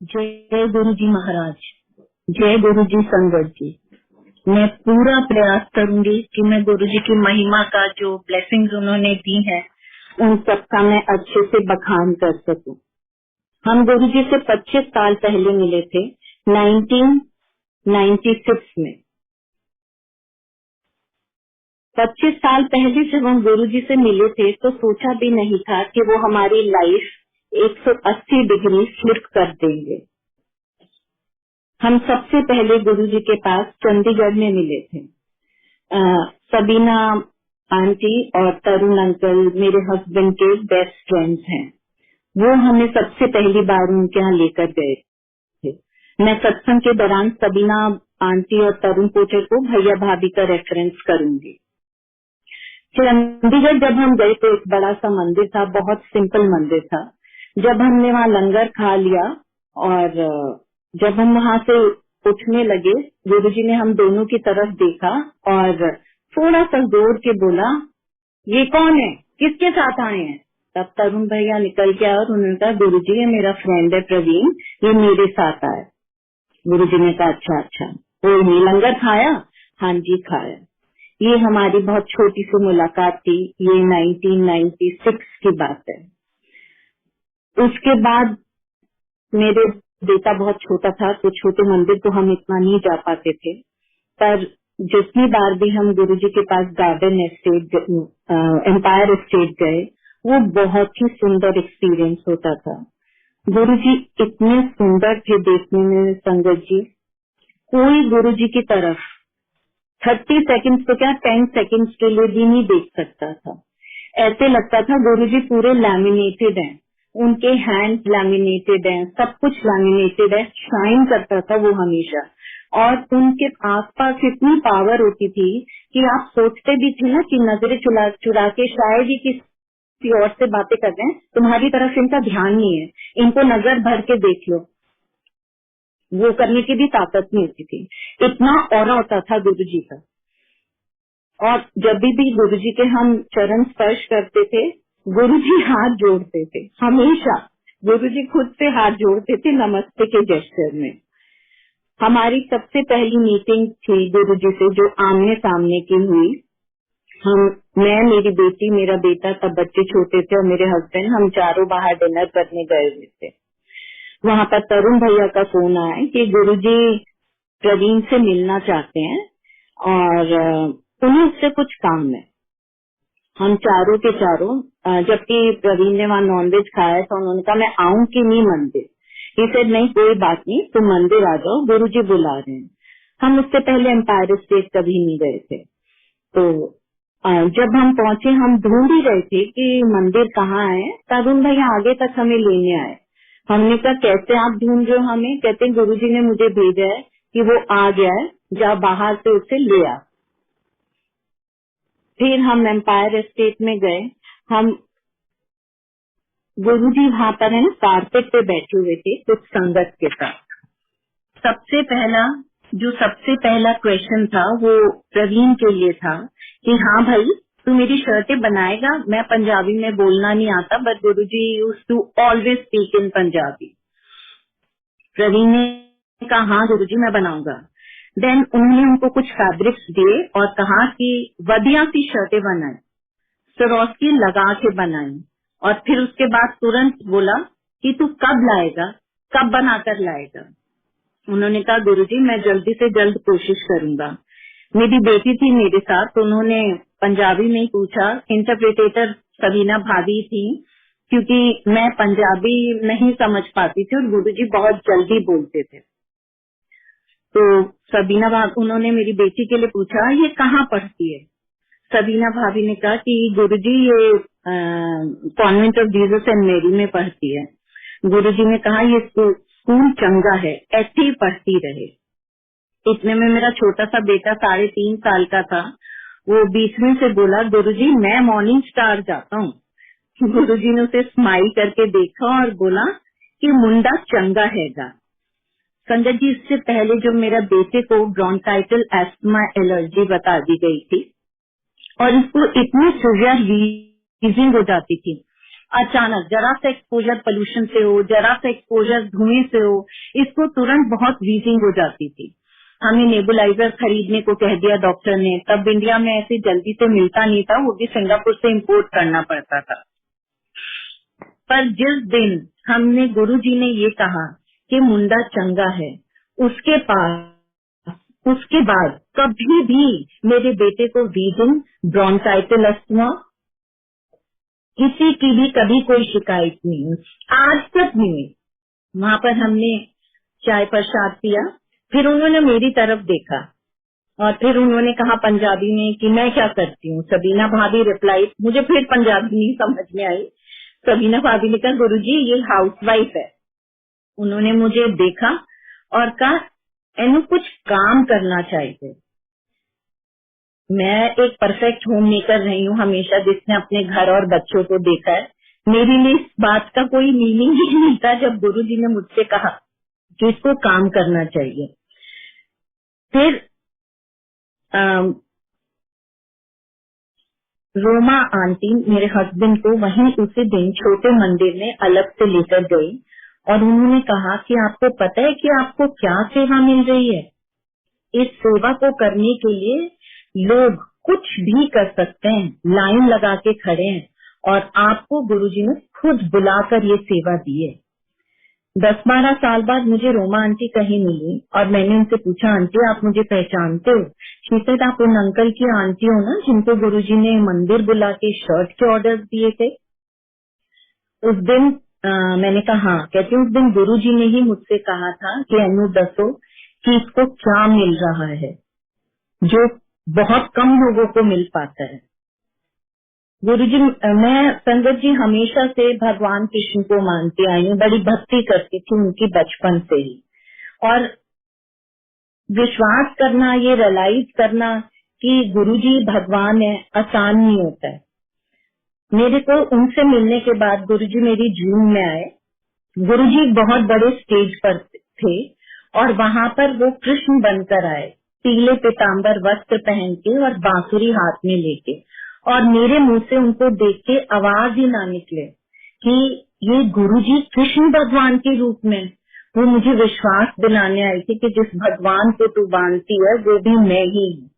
जय गुरु जी महाराज, जय गुरु जी संगत जी। मैं पूरा प्रयास करूंगी कि मैं गुरु जी की महिमा का जो ब्लेसिंग्स उन्होंने दी है उन सबका मैं अच्छे से बखान कर सकूं। हम गुरु जी से 25 साल पहले मिले थे 1996 में। 25 साल पहले जब हम गुरु जी से मिले थे तो सोचा भी नहीं था कि वो हमारी लाइफ 180 डिग्री फ्लिप कर देंगे। हम सबसे पहले गुरु जी के पास चंडीगढ़ में मिले थे। सबीना आंटी और तरुण अंकल मेरे हस्बैंड के बेस्ट फ्रेंड्स हैं। वो हमें सबसे पहली बार उनके यहाँ लेकर गए थे। मैं सत्संग के दौरान सबीना आंटी और तरुण पोटर को भैया भाभी का रेफरेंस करूंगी। चंडीगढ़ जब हम गए तो एक बड़ा सा मंदिर था, बहुत सिंपल मंदिर था। जब हमने वहाँ लंगर खा लिया और जब हम वहाँ से उठने लगे, गुरुजी ने हम दोनों की तरफ देखा और थोड़ा सा जोर के बोला, ये कौन है, किसके साथ आए हैं? तब तरुण भैया निकल के आए और उन्होंने कहा, गुरुजी ये मेरा फ्रेंड है प्रवीण, ये मेरे साथ आया। गुरुजी ने कहा अच्छा अच्छा, कोई नहीं, लंगर खाया? हाँ जी खाया। ये हमारी बहुत छोटी सी मुलाकात थी, ये 1996 की बात है। उसके बाद मेरे बेटा बहुत छोटा था तो छोटे मंदिर तो हम इतना नहीं जा पाते थे, पर जितनी बार भी हम गुरुजी के पास गार्डन एस्टेट, एम्पायर एस्टेट गए, वो बहुत ही सुंदर एक्सपीरियंस होता था। गुरुजी इतने सुंदर थे देखने में संगत जी, कोई गुरुजी की तरफ 30 सेकंड्स तो क्या 10 सेकंड्स के लिए भी नहीं देख सकता था। ऐसे लगता था गुरुजी पूरे लैमिनेटेड हैं, उनके हैंड लैमिनेटेड हैं, सब कुछ लैमिनेटेड है, शाइन करता था वो हमेशा। और उनके आसपास इतनी पावर होती थी कि आप सोचते भी थे ना कि नजरें चुरा के शायद ही किसी और से बातें कर रहे हैं, तुम्हारी तरफ इनका ध्यान नहीं है, इनको नजर भर के देख लो। वो करने की भी ताकत नहीं होती थी, इतना ऑरा होता था गुरुजी का। और जब भी गुरुजी के हम चरण स्पर्श करते थे, गुरुजी हाथ जोड़ते थे, हमेशा गुरुजी खुद से हाथ जोड़ते थे नमस्ते के जेस्चर में। हमारी सबसे पहली मीटिंग थी गुरुजी से जो आमने सामने की हुई। मैं, मेरी बेटी, मेरा बेटा, तब बच्चे छोटे थे, और मेरे हस्बैंड, हम चारों बाहर डिनर करने गए हुए थे। वहाँ पर तरुण भैया का फोन आया कि गुरुजी प्रवीण से मिलना चाहते हैं और उन्हें उससे कुछ काम है। हम चारों के चारों, जबकि प्रवीण ने वहाँ नॉनवेज खाया तो उन्होंने कहा मैं आऊं कि नहीं मंदिर? ये सेड नहीं, कोई बात नहीं, तुम मंदिर आ जाओ, गुरुजी बुला रहे हैं। हम उससे पहले एम्पायर स्टेट कभी नहीं गए थे। तो जब हम पहुंचे, हम ढूंढ ही रहे थे कि मंदिर कहाँ है। तरुण भैया आगे तक हमें लेने आए। हमने कहा कैसे आप ढूंढ रहे हो हमें? कहते गुरुजी ने मुझे भेजा है कि वो आ गया है, जा बाहर से उसे ले आ। फिर हम एम्पायर एस्टेट में गए। हम गुरुजी वहाँ पर है ना कारपेट पे बैठे हुए थे कुछ संगत के साथ। सबसे पहला क्वेश्चन था वो प्रवीण के लिए था कि हाँ भाई तू मेरी शर्टें बनाएगा? मैं पंजाबी में बोलना नहीं आता, but Guruji used to always speak in Punjabi. Praveen ने कहा हाँ गुरुजी मैं बनाऊंगा। देन उन्होंने उनको कुछ फैब्रिक्स दिए और कहा कि वधिया सी शर्टें बनाए, सरोस्की लगा के बनाई। और फिर उसके बाद तुरंत बोला कि तू कब लाएगा, कब बनाकर लाएगा? उन्होंने कहा गुरुजी मैं जल्दी से जल्द कोशिश करूंगा। मेरी बेटी थी मेरे साथ, तो उन्होंने पंजाबी में ही पूछा। इंटरप्रेटेटर सबीना भाभी थी, क्योंकि मैं पंजाबी नहीं समझ पाती थी और गुरुजी बहुत जल्दी बोलते थे। तो सबीना भाभी, उन्होंने मेरी बेटी के लिए पूछा ये कहाँ पढ़ती है? सबीना भाभी ने कहा कि गुरुजी ये कॉन्वेंट ऑफ जीसस एंड मेरी में पढ़ती है। गुरुजी ने कहा ये स्कूल चंगा है, ऐसे ही पढ़ती रहे। इतने में मेरा छोटा सा बेटा 3.5 साल का था, वो बीच में से बोला गुरुजी मैं मॉर्निंग स्टार जाता हूँ। गुरुजी ने उसे स्माइल करके देखा और बोला कि मुंडा चंगा हैगा। संगत जी, इससे पहले जो मेरा बेटे को ब्रोंकाइटिल एस्थमा एलर्जी बता दी गई थी और इसको इतनी सीवियर वीजिंग हो जाती थी, अचानक जरा सा एक्सपोजर पोल्यूशन से हो, जरा सा एक्सपोजर धुएं से हो, इसको तुरंत बहुत वीजिंग हो जाती थी। हमें नेबुलाइजर खरीदने को कह दिया डॉक्टर ने। तब इंडिया में ऐसे जल्दी से मिलता नहीं था, वो भी सिंगापुर से इंपोर्ट करना पड़ता था। पर जिस दिन हमने गुरुजी ने ये कहा कि मुंडा चंगा है, उसके बाद कभी भी मेरे बेटे को वीजिंग, ब्रोंकाइटिस, अस्थमा, किसी की भी कभी कोई शिकायत नहीं हुई, आज तक नहीं हुई। वहां पर हमने चाय प्रसाद पिया, फिर उन्होंने मेरी तरफ देखा और फिर उन्होंने कहा पंजाबी में कि मैं क्या करती हूँ। सबीना भाभी रिप्लाई, मुझे फिर पंजाबी नहीं समझ में आई। सबीना भाभी ने कहा गुरुजी ये हाउसवाइफ है। उन्होंने मुझे देखा और कहा एनु कुछ काम करना चाहिए। मैं एक परफेक्ट होम मेकर रही हूँ हमेशा, जिसने अपने घर और बच्चों को देखा है। मेरे लिए इस बात का कोई मीनिंग ही नहीं था जब गुरुजी ने मुझसे कहा कि इसको काम करना चाहिए। फिर रोमा आंटी मेरे हस्बैंड को वहीं उसी दिन छोटे मंदिर में अलग से लेकर गई और उन्होंने कहा कि आपको पता है कि आपको क्या सेवा मिल रही है। इस सेवा को करने के लिए लोग कुछ भी कर सकते हैं, लाइन लगा के खड़े हैं और आपको गुरुजी ने खुद बुलाकर ये सेवा दी है। 10-12 साल बाद मुझे रोमा आंटी कहीं मिली और मैंने उनसे पूछा, आंटी आप मुझे पहचानते हो? शी सेड, आप उन अंकल की आंटी हो ना जिनको गुरुजी ने मंदिर बुला के शर्ट के ऑर्डर्स दिए थे? उस दिन मैंने कहा हाँ। कहती उस दिन गुरुजी ने ही मुझसे कहा था कि अनु दसो कि इसको क्या मिल रहा है जो बहुत कम लोगों को मिल पाता है। गुरुजी, मैं संगत जी हमेशा से भगवान कृष्ण को मानती आई हूँ, बड़ी भक्ति करती थी उनकी बचपन से ही। और विश्वास करना, ये रियलाइज करना कि गुरुजी भगवान है, आसान नहीं होता है। मेरे को उनसे मिलने के बाद गुरुजी मेरी ड्रीम में आए। गुरुजी बहुत बड़े स्टेज पर थे और वहां पर वो कृष्ण बनकर आए, पीले पीताम्बर वस्त्र पहन के और बांसुरी हाथ में लेके, और मेरे मुंह से उनको देख के आवाज ही ना निकले कि ये गुरुजी कृष्ण भगवान के रूप में। वो मुझे विश्वास दिलाने आई थी कि जिस भगवान को तू मानती है वो भी मैं ही हूँ।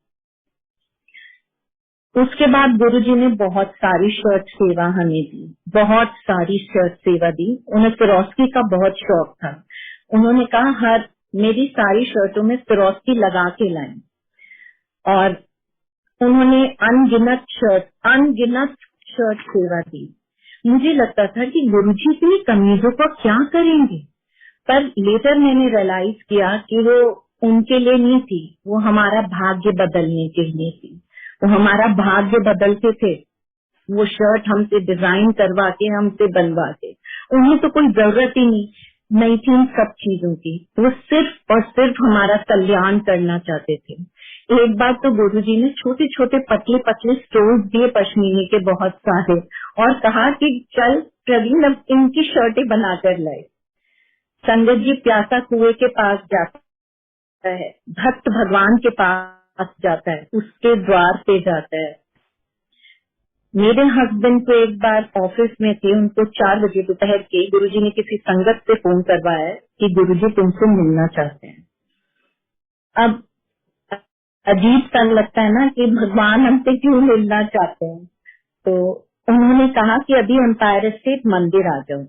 उसके बाद गुरुजी ने बहुत सारी शर्ट सेवा हमें दी, बहुत सारी शर्ट सेवा दी। उन्हें फिरोस्की का बहुत शौक था। उन्होंने कहा मेरी सारी शर्टों में फिरोस्की लगा के लाएं और उन्होंने अनगिनत शर्ट सेवा दी। मुझे लगता था कि गुरुजी इतनी कमीजों को क्या करेंगे, पर लेटर मैंने रियलाइज किया कि वो उनके लिए नहीं थी, वो हमारा भाग्य बदलने के लिए थी। वो हमारा भाग्य बदलते थे, वो शर्ट हमसे डिजाइन करवा के, हमसे बनवा के। उन्हें तो कोई जरूरत ही नहीं थी इन सब चीजों की। वो सिर्फ और सिर्फ हमारा कल्याण करना चाहते थे। एक बार तो गुरुजी ने छोटे छोटे पतले पतले स्टोल्स दिए पश्मीने के बहुत सारे और कहा कि चल प्रवीण अब इनकी शर्टें बनाकर लाए। संगत जी, प्यासा कुएं के पास जाता है, भक्त भगवान के पास जाता है, उसके द्वार पे जाता है। मेरे हस्बैंड को एक बार ऑफिस में थे, उनको 4 बजे दोपहर के गुरुजी ने किसी संगत से फोन करवाया कि गुरुजी तुमसे मिलना चाहते हैं। अब अजीब सा लगता है ना कि भगवान हमसे क्यों मिलना चाहते हैं। तो उन्होंने कहा कि अभी एम्पायर स्टेट मंदिर आ जाओ।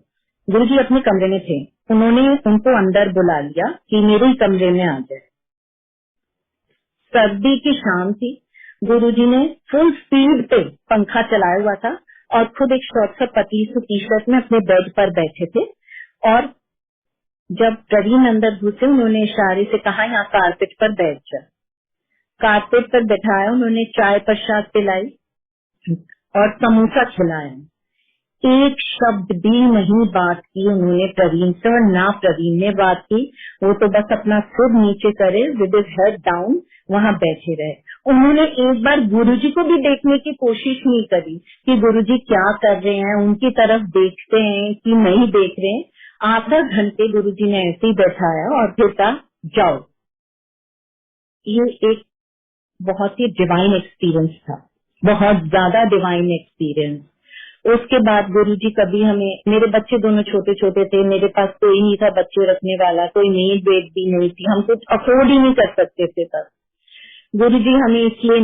गुरुजी अपने कमरे में थे, उन्होंने उनको अंदर बुला लिया कि मेरे ही कमरे में आ जाए। सर्दी की शाम थी, गुरुजी ने फुल स्पीड पे पंखा चलाया हुआ था और खुद एक शॉर्ट सा पतली सी टी शर्ट में अपने बेड पर बैठे थे। और जब प्रवीण अंदर घुसे, उन्होंने इशारे से कहा यहाँ कारपेट पर बैठ जा। कारपेट पर बैठाया, उन्होंने चाय प्रसाद पिलाई और समोसा खिलाया। एक शब्द भी नहीं बात की उन्होंने प्रवीण से, और ना प्रवीण ने बात की। वो तो बस अपना सिर नीचे करे, विद हिज हेड डाउन वहाँ बैठे रहे। उन्होंने एक बार गुरुजी को भी देखने की कोशिश नहीं करी कि गुरुजी क्या कर रहे हैं, उनकी तरफ देखते हैं कि नहीं देख रहे हैं। आधा घंटे गुरुजी ने ऐसे ही बैठाया और फिर कहा जाओ। ये एक बहुत ही डिवाइन एक्सपीरियंस था, बहुत ज्यादा डिवाइन एक्सपीरियंस। उसके बाद गुरुजी कभी हमें, मेरे बच्चे दोनों छोटे छोटे थे, मेरे पास कोई नहीं था बच्चे रखने वाला, कोई मेड वेड भी नहीं थी, हम कुछ अफोर्ड ही नहीं कर सकते थे तब। गुरुजी हमें इसलिए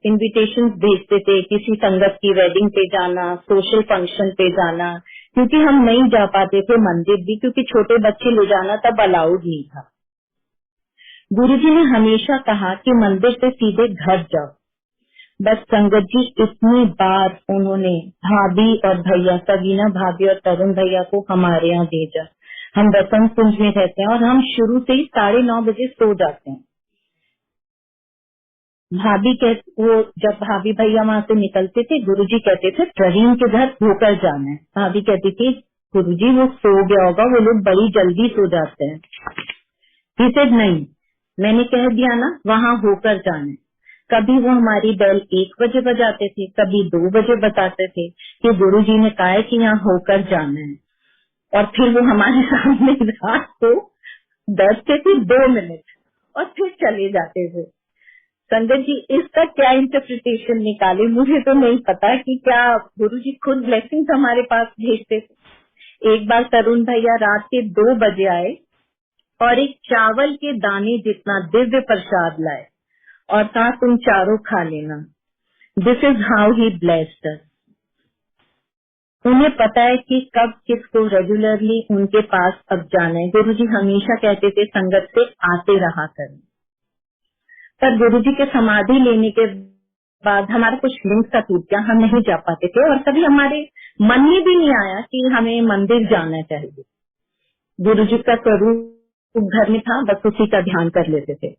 इनविटेशन भेजते थे, किसी संगत की वेडिंग पे जाना, सोशल फंक्शन पे जाना, क्योंकि हम नहीं जा पाते थे मंदिर भी, क्योंकि छोटे बच्चे ले जाना तब अलाउड नहीं था। गुरुजी ने हमेशा कहा कि मंदिर से सीधे घर जाओ। बस संगत जी इतनी बार उन्होंने भाभी और भैया, सवीना भाभी और तरुण भैया को हमारे यहाँ भेजा। हम बसंत कुंज में रहते हैं और हम शुरू से ही 9:30 बजे सो जाते हैं। वो जब भाभी भैया वहाँ से निकलते थे, गुरुजी कहते थे प्रवीण के घर होकर जाना है। भाभी कहती थी गुरुजी वो सो गया होगा, वो लोग बड़ी जल्दी सो जाते हैं। He said, नहीं, मैंने कह दिया ना वहाँ होकर जाना है। कभी वो हमारी बेल 1 बजे बजाते थे, कभी 2 बजे बताते थे कि गुरुजी ने कहा है कि यहाँ होकर जाना है, और फिर वो हमारे सामने रात को बैठते थे 2 मिनट और फिर चले जाते थे। संगत जी इसका क्या इंटरप्रिटेशन निकाले, मुझे तो नहीं पता कि क्या गुरुजी खुद ब्लेसिंग्स हमारे पास भेजते थे। एक बार तरुण भैया रात के 2 बजे आए और एक चावल के दाने जितना दिव्य प्रसाद लाए और कहा तुम चारों खा लेना। This is how he blessed अस। उन्हें पता है कि कब किसको रेगुलरली उनके पास अब जाना है। गुरुजी हमेशा कहते थे संगत से आते रहा करें, पर गुरुजी के समाधि लेने के बाद हमारा कुछ लिंक सा टूट गया, हम नहीं जा पाते थे और कभी हमारे मन में भी नहीं आया कि हमें मंदिर जाना चाहिए। गुरुजी का स्वरूप घर में था, बस उसी का ध्यान कर लेते थे।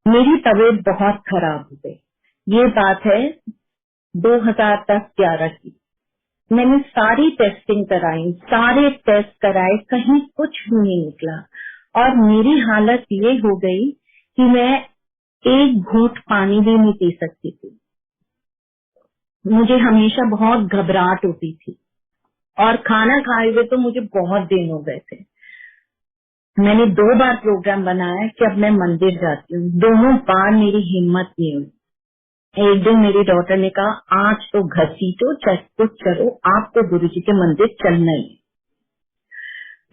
मेरी तबीयत बहुत खराब हो गई। ये बात है 2010-11 की। मैंने सारी टेस्टिंग कराई, सारे टेस्ट कराए, कहीं कुछ भी नहीं निकला और मेरी हालत ये हो गई कि मैं एक घूंट पानी भी नहीं पी सकती थी। मुझे हमेशा बहुत घबराहट होती थी और खाना खाए हुए तो मुझे बहुत दिन हो गए थे। मैंने 2 बार प्रोग्राम बनाया कि अब मैं मंदिर जाती हूँ, दोनों बार मेरी हिम्मत नहीं हुई। एक दिन मेरी डॉटर ने कहा आज तो घसीटो चाहे कुछ करो, आपको गुरुजी के मंदिर चलना ही।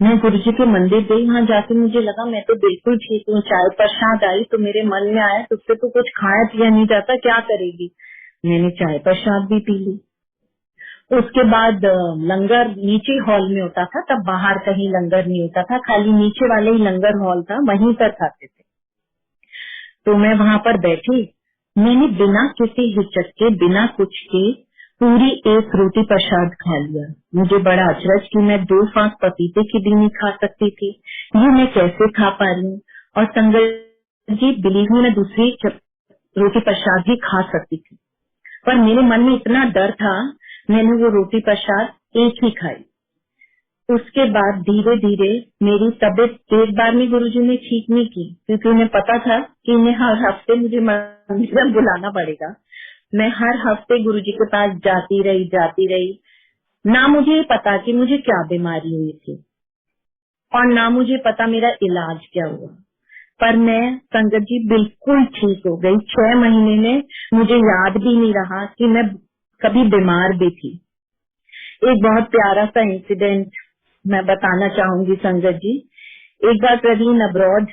मैं गुरुजी के मंदिर गई, वहाँ जाके मुझे लगा मैं तो बिल्कुल ठीक हूँ। चाय प्रसाद आई तो मेरे मन में आया तुझसे तो कुछ खाया पिया नहीं जाता, क्या करेगी। मैंने चाय प्रसाद भी पी ली। उसके बाद लंगर नीचे हॉल में होता था, तब बाहर कहीं लंगर नहीं होता था, खाली नीचे वाले ही लंगर हॉल था, वहीं पर खाते थे। तो मैं वहाँ पर बैठी, मैंने बिना किसी हिचक के, बिना कुछ के पूरी 1 रोटी प्रसाद खा लिया। मुझे बड़ा अचरज कि मैं 2 फांक पपीते की भी नहीं खा सकती थी, ये मैं कैसे खा पा रही हूँ। और संगत जी बिलीव में मैं दूसरी रोटी प्रसाद भी खा सकती थी, पर मेरे मन में इतना डर था, मैंने वो रोटी प्रसाद एक ही खाई। उसके बाद धीरे धीरे मेरी तबीयत एक बार में गुरुजी ने ठीक नहीं की, क्योंकि उन्हें पता था कि इन्हें हर हफ्ते मुझे मंदिर में बुलाना पड़ेगा। मैं हर हफ्ते गुरुजी के पास जाती रही। ना मुझे पता कि मुझे क्या बीमारी हुई थी और ना मुझे पता मेरा इलाज क्या हुआ, पर मैं संगत जी बिल्कुल ठीक हो गई। 6 महीने में मुझे याद भी नहीं रहा कि मैं कभी बीमार भी थी। एक बहुत प्यारा सा इंसिडेंट मैं बताना चाहूंगी संगत जी। एक बार प्रवीण अब्रॉड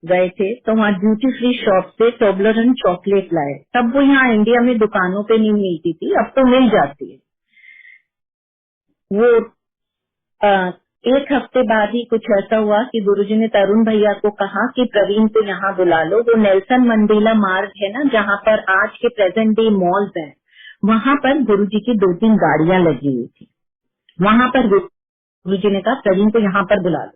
गए थे तो वहाँ ड्यूटी फ्री शॉप से टोबलरन चॉकलेट लाए। तब वो यहाँ इंडिया में दुकानों पे नहीं मिलती थी, अब तो मिल जाती है। वो एक हफ्ते बाद ही कुछ ऐसा हुआ कि गुरुजी ने तरुण भैया को कहा कि प्रवीण को यहाँ बुला लो। वो नेल्सन मंडेला मार्ग है ना, जहाँ पर आज के प्रेजेंट डे मॉल्स हैं, वहाँ पर गुरुजी की 2-3 गाड़ियां लगी हुई थी। वहाँ पर गुरुजी ने कहा प्रवीण को यहाँ पर बुला लो।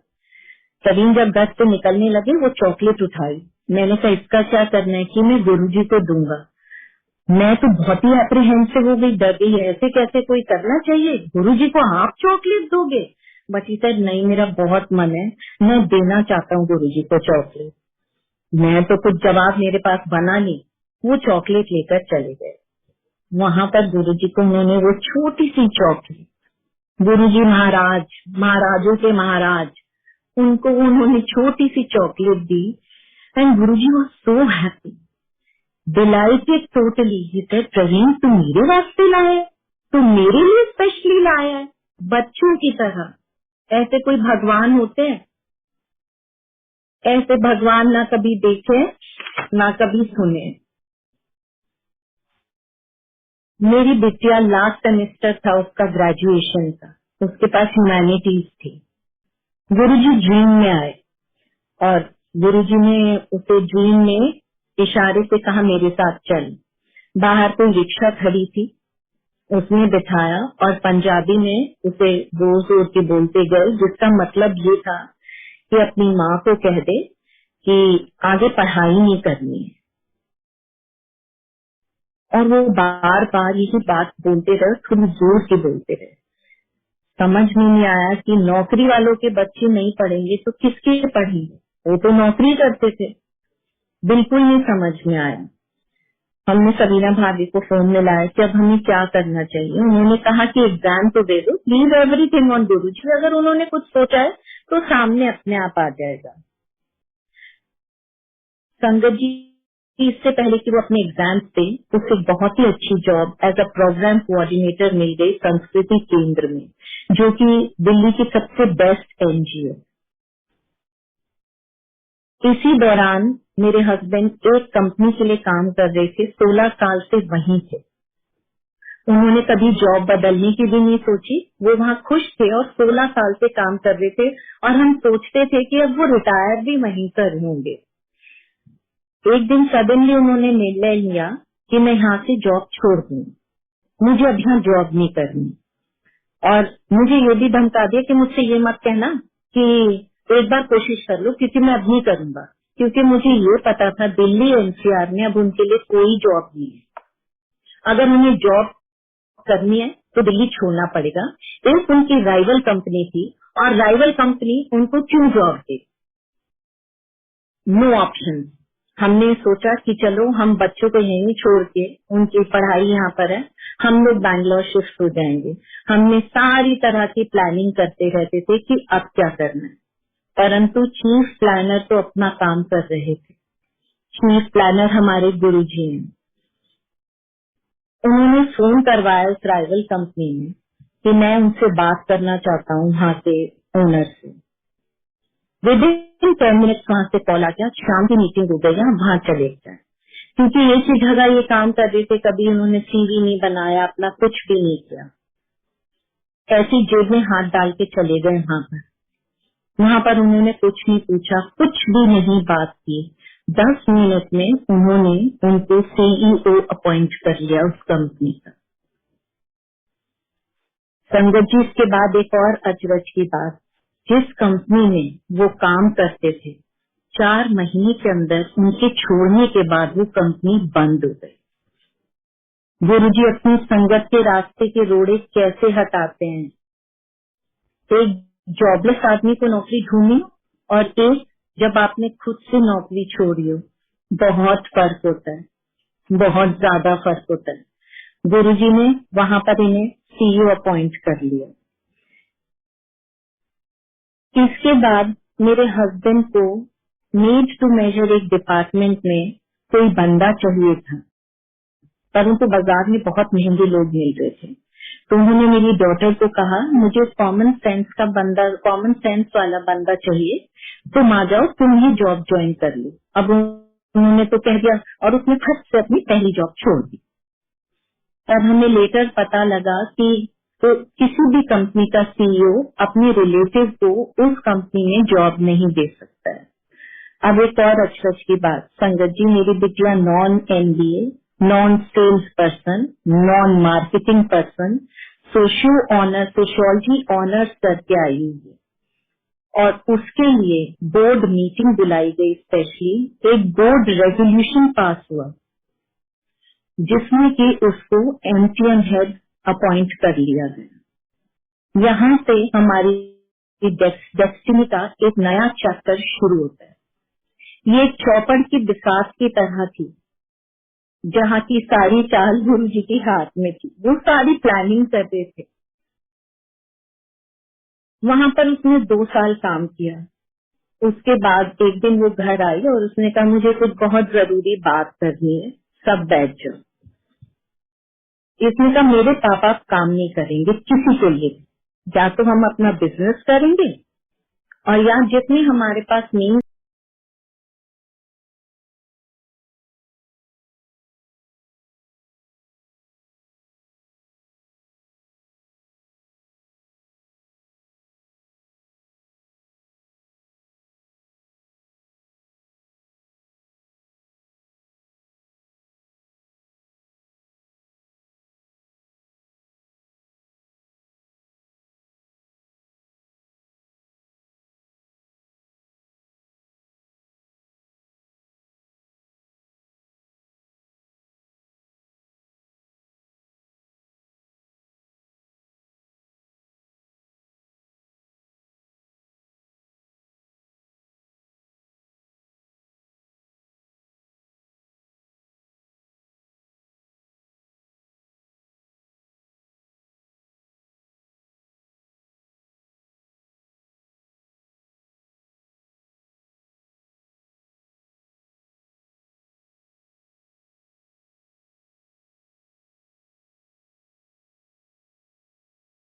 प्रवीण जब घर से निकलने लगे वो चॉकलेट उठाई। मैंने कहा इसका क्या करना है कि मैं गुरुजी को दूंगा। मैं तो बहुत ही एप्रीहेंसिव हो गई, डर गई, ऐसे कैसे कोई करना चाहिए, गुरुजी को आप चॉकलेट दोगे। बट ही सेड नहीं, मेरा बहुत मन है, मैं देना चाहता हूँ गुरुजी को चॉकलेट। मैं तो कुछ जवाब मेरे पास बना नहीं, वो चॉकलेट लेकर चले गए। वहाँ पर गुरुजी को उन्होंने वो छोटी सी चॉकलेट, गुरुजी महाराज, महाराजों के महाराज, उनको उन्होंने छोटी सी चॉकलेट दी and Guruji was so happy, delighted totally. He said Praveen तुम मेरे वास्ते लाए। तो मेरे लिए स्पेशली लाया है, बच्चों की तरह। ऐसे कोई भगवान होते हैं? ऐसे भगवान ना कभी देखे ना कभी सुने। मेरी बिटिया लास्ट सेमेस्टर था उसका ग्रेजुएशन का, उसके पास ह्यूमैनिटीज थी। गुरुजी ड्रीम में आए और गुरुजी ने उसे ड्रीम में इशारे से कहा मेरे साथ चल। बाहर कोई रिक्शा खड़ी थी, उसने बिठाया और पंजाबी में उसे जोर जोर के बोलते गए, जिसका मतलब ये था कि अपनी माँ को कह दे कि आगे पढ़ाई नहीं करनी है। और वो बार बार यही बात बोलते रहे, थोड़ी जोर से बोलते रहे। समझ में नहीं आया कि नौकरी वालों के बच्चे नहीं पढ़ेंगे तो किसके पढ़ेंगे, वो तो नौकरी करते थे। बिल्कुल नहीं समझ में आया। हमने सबीना भाभी को फोन में लाया कि अब हमें क्या करना चाहिए। उन्होंने कहा कि एग्जाम तो दे दो, लीव एवरीथिंग ऑन गुरुजी। अगर उन्होंने कुछ सोचा है तो सामने अपने आप आ जाएगा। संगत जी इससे पहले कि वो अपने एग्जाम दे, उसे बहुत ही अच्छी job as a program coordinator मिल गई संस्कृति केंद्र में, जो कि दिल्ली की सबसे बेस्ट एनजीओ। इसी दौरान मेरे हस्बैंड एक कंपनी के लिए काम कर रहे थे, 16 साल से वहीं थे। उन्होंने कभी जॉब बदलने की भी नहीं सोची, वो वहाँ खुश थे और 16 साल से काम कर रहे थे। और हम सोचते थे कि अब वो रिटायर भी वहीं कर होंगे। एक दिन सडनली उन्होंने निर्णय लिया कि मैं यहाँ से जॉब छोड़ दूँ, मुझे अब यहाँ जॉब नहीं करनी। और मुझे ये भी धमका दिया कि मुझसे ये मत कहना कि एक बार कोशिश कर लो, क्योंकि मैं अब नहीं करूंगा। क्योंकि मुझे ये पता था दिल्ली एनसीआर में अब उनके लिए कोई जॉब नहीं है। अगर उन्हें जॉब करनी है तो दिल्ली छोड़ना पड़ेगा। एक उनकी राइवल कंपनी थी और राइवल कंपनी उनको क्यों जॉब दे? No option. हमने सोचा कि चलो हम बच्चों को यहीं छोड़ के, उनकी पढ़ाई यहाँ पर है, हम लोग बैंगलोर शिफ्ट हो जाएंगे। हमने सारी तरह की प्लानिंग करते रहते थे कि अब क्या करना है। परंतु चीफ प्लानर तो अपना काम कर रहे थे। चीफ प्लानर हमारे गुरुजी हैं। उन्होंने फोन करवाया उस राइवल कंपनी में कि मैं उनसे बात करना चाहता हूँ वहाँ के ओनर से। विद इन 10 मिनट वहाँ से कॉल आ गया, शाम की मीटिंग हो गई, हम वहाँ चले जाए। क्योंकि एक ही जगह ये काम कर रहे थे, कभी उन्होंने सीवी नहीं बनाया, अपना कुछ भी नहीं किया। ऐसी जेब में हाथ डाल के चले गए वहाँ पर। वहाँ पर उन्होंने कुछ नहीं पूछा, कुछ भी नहीं बात की। 10 मिनट में उन्होंने उनको सीईओ अपॉइंट कर लिया उस कंपनी का। संगत जी इसके बाद एक और अचरज की बात, जिस कंपनी में वो काम करते थे 4 महीने के अंदर उनके छोड़ने के बाद वो कंपनी बंद हो गई। गुरुजी अपनी संगत के रास्ते के रोड़े कैसे हटाते हैं। एक जॉबलेस आदमी को नौकरी ढूंढी और एक जब आपने खुद से नौकरी छोड़ी हो, बहुत फर्क होता है, बहुत ज्यादा फर्क होता है। गुरुजी ने वहां पर इन्हें सीईओ अपॉइंट कर लिया। इसके बाद मेरे हस्बैंड को नीड टू मेजर एक डिपार्टमेंट में कोई बंदा चाहिए था, परंतु बाजार में बहुत महंगे लोग मिल रहे थे। तो उन्होंने मेरी डॉटर को कहा मुझे कॉमन सेंस का बंदा, कॉमन सेंस वाला बंदा चाहिए, तुम आ जाओ, तुम ही जॉब ज्वाइन कर लो। अब उन्होंने तो कह दिया और उसने फट से अपनी पहली जॉब छोड़ दी। और हमें लेटर पता लगा कि तो किसी भी कंपनी का सीईओ अपने रिलेटिव को उस कंपनी में जॉब नहीं दे सकता है। अब एक और अचरज की बात, संगत जी मेरी बिटिया non MBA, non sales person, non marketing person, sociology honours करके आई हुई है। और उसके लिए बोर्ड मीटिंग बुलाई गई स्पेशली, एक बोर्ड रेजोल्यूशन पास हुआ जिसमें कि उसको एमटीएम हेड अपॉइंट कर लिया गया। यहाँ से हमारी डेस्टिनी का एक नया चैप्टर शुरू होता है। ये चौपड़ की बिसात की तरह थी, जहाँ की सारी चाल गुरु जी के हाथ में थी। वो सारी प्लानिंग कर रहे थे। वहाँ पर उसने 2 साल काम किया। उसके बाद एक दिन वो घर आई और उसने कहा मुझे कुछ बहुत जरूरी बात करनी है, सब बैठ जाओ। इसने कहा मेरे पापा काम नहीं करेंगे किसी के लिए, या तो हम अपना बिजनेस करेंगे और या जितनी हमारे पास मीन्स